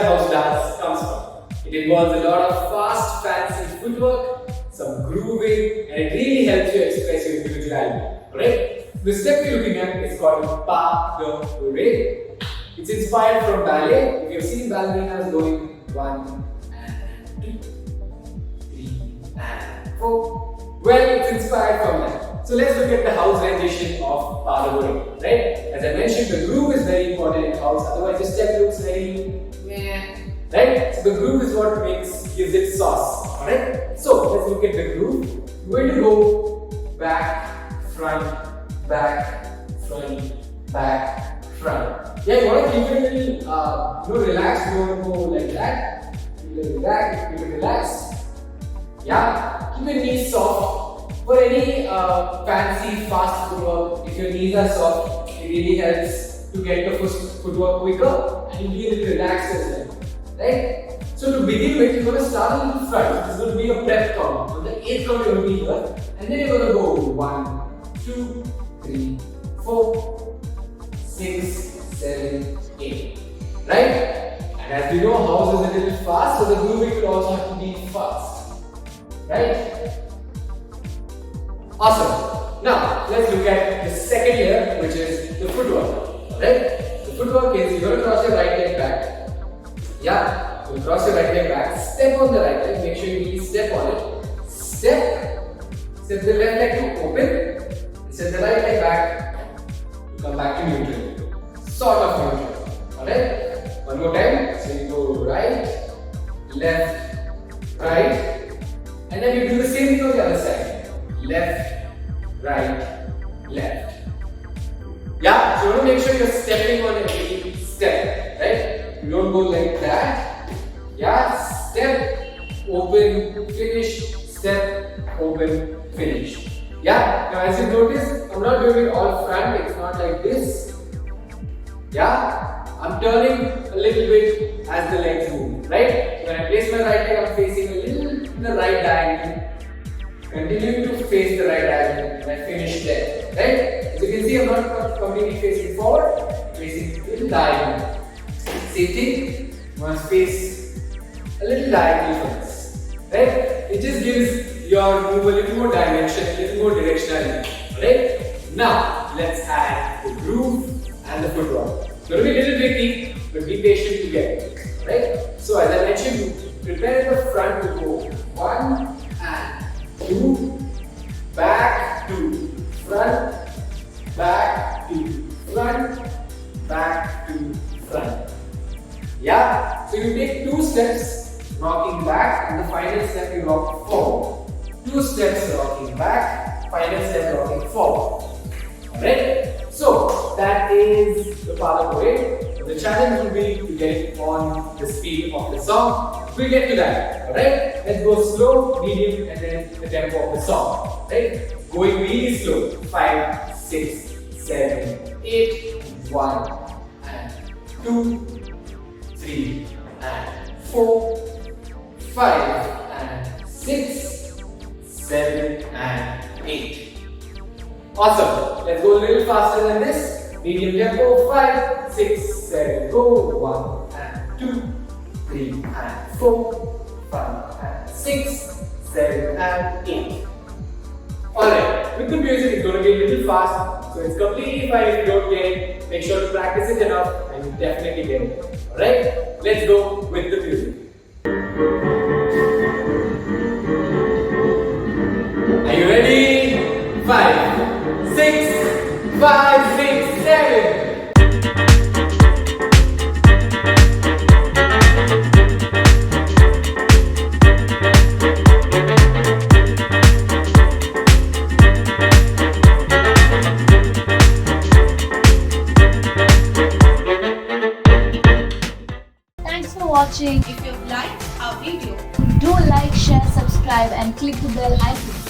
where house dance comes from. It involves a lot of fast, fancy footwork, some grooving, and it really helps you express your individuality. Alright? The step we're looking at is called pas de bourree. It's inspired from ballet. If you've seen ballerinas going 1 and 2, 3 and 4, well, it's inspired from that. So let's look at the house rendition of pas de bourree. Right? As I mentioned, the groove is very important in house. Otherwise, the step looks very meh. Right? So the groove is what gives it sauce. Alright? So let's look at the groove. We're going to go back, front, back, front, back, front. Yeah, you want to keep it a little relaxed. You want to go like that. Keep it relaxed, keep it relaxed. Yeah, keep your knees soft. For any fancy, fast footwork, if your knees are soft, it really helps to get the footwork quicker and you'll be a little relaxed as well. Right? So to begin with, you're going to start a little front. This is going to be a prep count. On the 8th count, you're going to be here. And then you're going to go 1, 2, 3, 4, 6, 7, 8. Right? And as we know, house is a little fast, so the grooving will also have to be fast. Right? Awesome. Now, let's look at the second layer, which is the footwork. Alright? The footwork is you're going to cross your right leg back. Yeah, so cross your right leg back, step on the right leg, make sure you really step on it. Step the left leg to open, step the right leg back, you come back to neutral. Sort of neutral. Alright? One more time. So you go right, left, right, and then you do the same thing on the other side. Left, right, left. Yeah, so you want to make sure you're stepping on every step, right? You don't go like that. Yeah, step, open, finish, step, open, finish. Yeah, now as you notice, I'm not doing it all front, it's not like this. Yeah, I'm turning a little bit as the legs move, right? When I place my right leg, I'm facing a little in the right diagonal. Continuing to face the right diagonal and I finish there, right? As you can see, I'm not completely facing forward, facing a little diagonal. Same thing, you want to face a little diagonal for this, right? It just gives your move a little more dimension, a little more directionality, right? Now, let's add the groove and the footwork. It's going to be a little tricky, but be patient to get it, right? So as I mentioned, prepare the front to go 1 and 2, back to front, back to front, back to front. Yeah, so you take 2 steps rocking back and the final step you rock forward. 2 steps rocking back, final step rocking forward. Alright, so that is the pas de bourree. The challenge will be to get it on the speed of the song. We'll get to that. Alright, let's go slow, medium, and then the tempo of the song. Right, going really slow. 5, 6, 7, 8, 1 and 2. 3 and 4, 5 and 6, 7 and 8. Awesome. Let's go a little faster than this. Medium tempo. 5, 6, 7, go. 1 and 2, 3 and 4, 5 and 6, 7 and 8. Alright, with the music it's going to be a little fast, so it's completely fine if you don't get it. Make sure to practice it enough and you definitely get it. Alright, let's go with the music. Are you ready? 5, 6, 5, 6, 7. Thanks for watching. If you've liked our video, Do like, share, subscribe and click the bell icon.